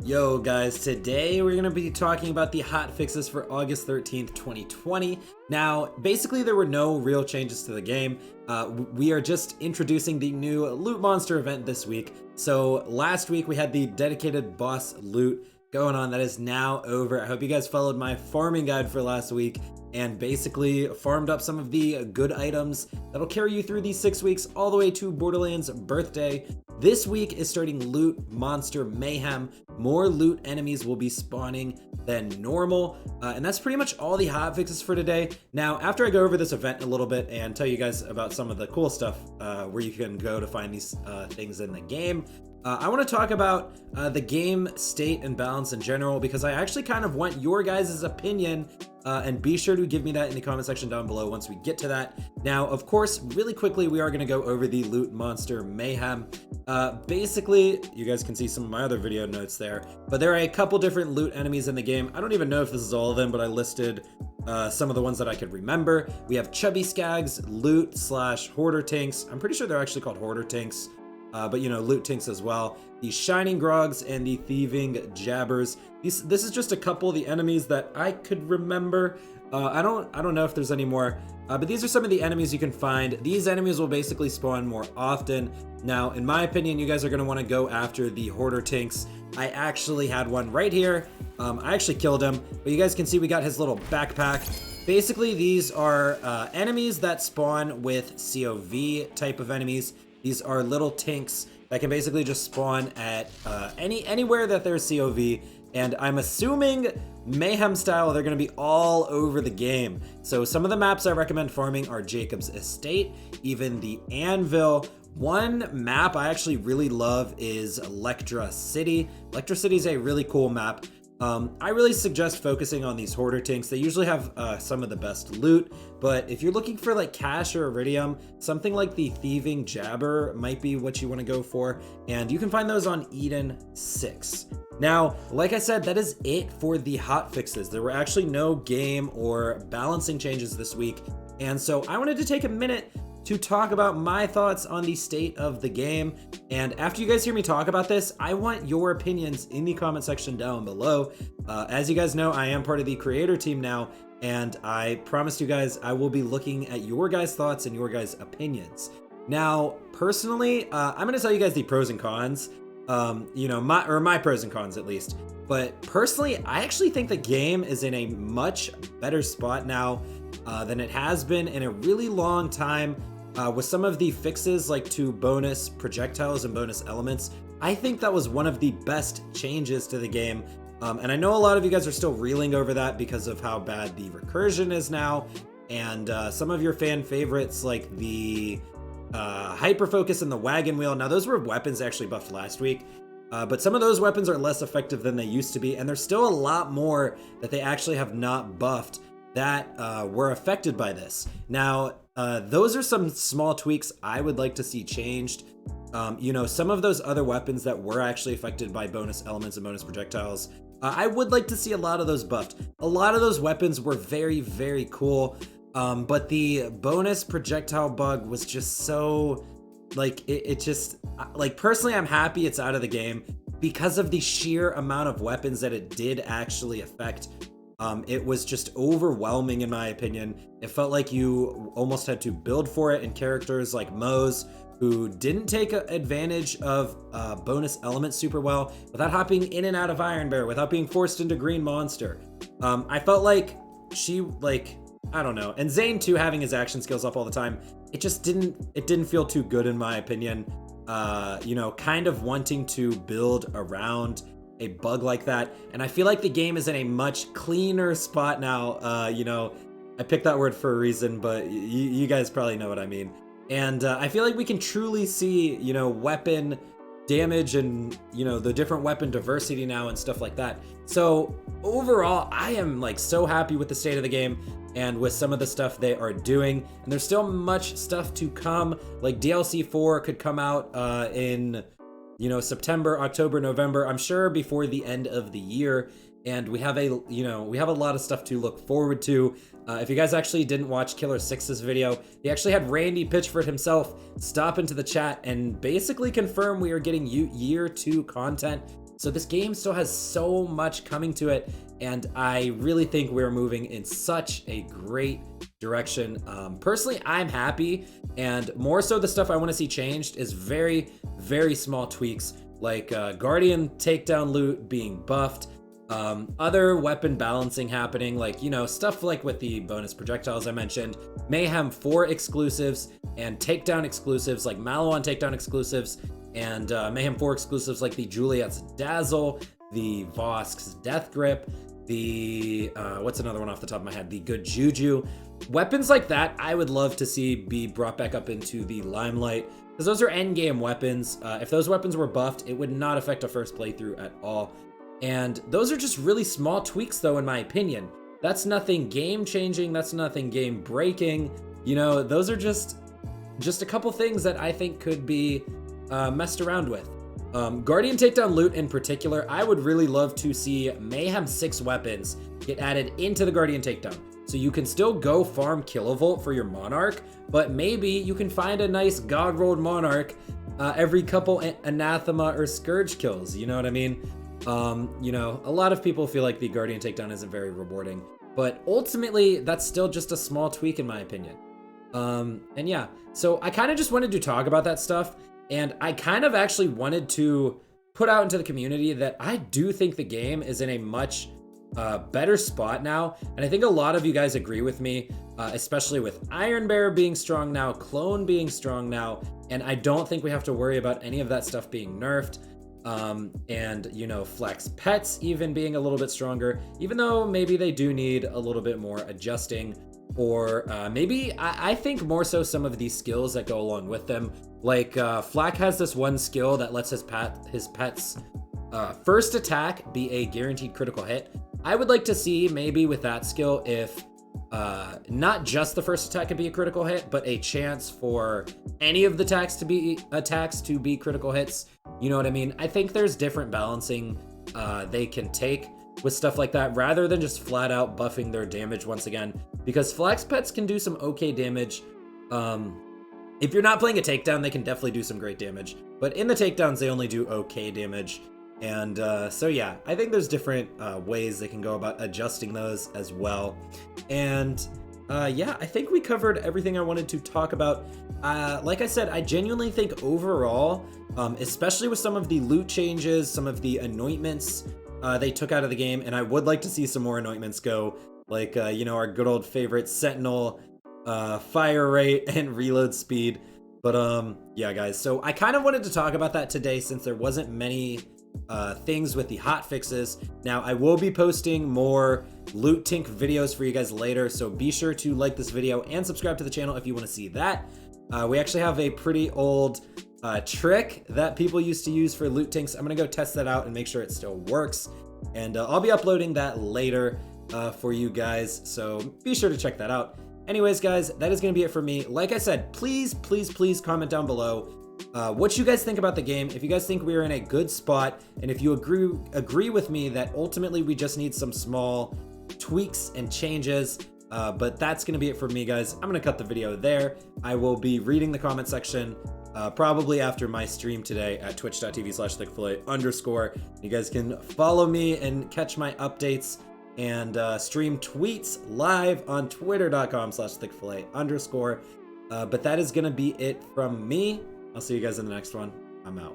Yo guys, today we're going to be talking about the hotfixes for August 13th, 2020. Now, basically there were no real changes to the game. We are just introducing the new loot monster event this week. So last week we had the dedicated boss loot going on that is now over. I hope you guys followed my farming guide for last week and basically farmed up some of the good items that'll carry you through these 6 weeks all the way to Borderlands birthday. This week is starting Loot Monster Mayhem. More loot enemies will be spawning than normal, and that's pretty much all the hotfixes for today. Now, after I go over this event a little bit and tell you guys about some of the cool stuff where you can go to find these things in the game, I want to talk about the game state and balance in general, because I actually kind of want your guys' opinion, and be sure to give me that in the comment section down below once we get to that. Now, of course, really quickly, we are going to go over the Loot Monster Mayhem. Basically, you guys can see some of my other video notes there, but there are a couple different loot enemies in the game. I don't even know if this is all of them, but I listed some of the ones that I could remember. We have Chubby Skags, Loot / Hoarder Tinks. I'm pretty sure they're actually called Hoarder Tinks. But you know, loot tinks as well. The Shining Grogs and the Thieving Jabbers. This is just a couple of the enemies that I could remember. I don't know if there's any more, but these are some of the enemies you can find. These enemies will basically spawn more often. Now, in my opinion, you guys are gonna want to go after the Hoarder Tinks. I actually had one right here. I actually killed him, but you guys can see we got his little backpack. Basically, these are enemies that spawn with COV type of enemies. These are little tinks that can basically just spawn at anywhere that there's COV, and I'm assuming Mayhem style they're going to be all over the game. So some of the maps I recommend farming are Jacob's Estate, even the Anvil. One map I actually really love is Electra City. Electra City is a really cool map. I really suggest focusing on these Hoarder Tinks. They usually have some of the best loot, but if you're looking for like cash or iridium, something like the Thieving Jabber might be what you want to go for, and you can find those on Eden 6. Now, like I said, that is it for the hotfixes. There were actually no game or balancing changes this week, and so I wanted to take a minute to talk about my thoughts on the state of the game. And after you guys hear me talk about this, I want your opinions in the comment section down below. As you guys know, I am part of the creator team now, and I promised you guys I will be looking at your guys' thoughts and your guys' opinions. Now, personally, I'm gonna tell you guys the pros and cons, you know, my pros and cons at least. But personally, I actually think the game is in a much better spot now than it has been in a really long time. With some of the fixes like to bonus projectiles and bonus elements, I think that was one of the best changes to the game. And I know a lot of you guys are still reeling over that because of how bad the recursion is now. And some of your fan favorites like the hyper focus and the wagon wheel. Now those were weapons actually buffed last week. But some of those weapons are less effective than they used to be. And there's still a lot more that they actually have not buffed that were affected by this. Now, those are some small tweaks I would like to see changed. You know, some of those other weapons that were actually affected by bonus elements and bonus projectiles, I would like to see a lot of those buffed. A lot of those weapons were very, very cool, but the bonus projectile bug was just so, like, it just, like, personally, I'm happy it's out of the game because of the sheer amount of weapons that it did actually affect. It was just overwhelming in my opinion. It felt like you almost had to build for it, and characters like Mose, who didn't take advantage of bonus elements super well, without hopping in and out of Iron Bear, without being forced into Green Monster. I felt like she, like, I don't know. And Zane too, having his action skills up all the time, it didn't feel too good in my opinion. You know, kind of wanting to build around a bug like that, and I feel like the game is in a much cleaner spot now. You know, I picked that word for a reason, but you guys probably know what I mean. And I feel like we can truly see, you know, weapon damage and, you know, the different weapon diversity now and stuff like that. So overall, I am like so happy with the state of the game and with some of the stuff they are doing. And there's still much stuff to come. Like DLC 4 could come out in, you know, September, October, November, I'm sure before the end of the year. And we have a lot of stuff to look forward to. If you guys actually didn't watch Killer 6's video, he actually had Randy Pitchford himself stop into the chat and basically confirm we are getting year 2 content So this game still has so much coming to it, and I really think we're moving in such a great direction. Personally, I'm happy, and more so the stuff I want to see changed is very, very small tweaks, like Guardian takedown loot being buffed, other weapon balancing happening, like, you know, stuff like with the bonus projectiles I mentioned, Mayhem 4 exclusives and takedown exclusives like Mallowan takedown exclusives, and Mayhem 4 exclusives like the Juliet's Dazzle, the Vosk's Death Grip, the, what's another one off the top of my head? The Good Juju. Weapons like that, I would love to see be brought back up into the limelight, because those are endgame weapons. If those weapons were buffed, it would not affect a first playthrough at all. And those are just really small tweaks, though, in my opinion. That's nothing game-changing, that's nothing game-breaking. You know, those are just a couple things that I think could be messed around with. Guardian takedown loot in particular, I would really love to see Mayhem 6 weapons get added into the Guardian takedown. So you can still go farm kilovolt for your Monarch, but maybe you can find a nice god-rolled Monarch every couple Anathema or Scourge kills, you know what I mean? You know, a lot of people feel like the Guardian takedown isn't very rewarding, but ultimately that's still just a small tweak in my opinion. And yeah, so I kind of just wanted to talk about that stuff, and I kind of actually wanted to put out into the community that I do think the game is in a much better spot now, and I think a lot of you guys agree with me, especially with Iron Bear being strong now, Clone being strong now, and I don't think we have to worry about any of that stuff being nerfed. And, you know, Flex Pets even being a little bit stronger, even though maybe they do need a little bit more adjusting, or maybe I think more so some of these skills that go along with them. Like Flack has this one skill that lets his pet's first attack be a guaranteed critical hit. I would like to see maybe with that skill if not just the first attack could be a critical hit, but a chance for any of the attacks to be critical hits. You know what I mean? I think there's different balancing they can take with stuff like that, rather than just flat out buffing their damage once again, because Flex Pets can do some okay damage. If you're not playing a takedown, they can definitely do some great damage, but in the takedowns, they only do okay damage. And so yeah, I think there's different ways they can go about adjusting those as well. And yeah, I think we covered everything I wanted to talk about. Like I said, I genuinely think overall, especially with some of the loot changes, some of the anointments they took out of the game, and I would like to see some more anointments go, like, you know, our good old favorite Sentinel, fire rate, and reload speed. But yeah, guys, so I kind of wanted to talk about that today since there wasn't many things with the hotfixes. Now, I will be posting more Loot Tink videos for you guys later, so be sure to like this video and subscribe to the channel if you want to see that. We actually have a pretty old trick that people used to use for Loot Tinks. I'm gonna go test that out and make sure it still works, and I'll be uploading that later for you guys, so be sure to check that out. Anyways, guys, that is gonna be it for me. Like I said, please comment down below what you guys think about the game, if you guys think we are in a good spot, and if you agree with me that ultimately we just need some small tweaks and changes. But that's gonna be it for me, guys. I'm gonna cut the video there. I will be reading the comment section probably after my stream today at twitch.tv/thickfillet_. You guys can follow me and catch my updates and stream tweets live on twitter.com/thickfillet_. But that is gonna be it from me. I'll see you guys in the next one. I'm out.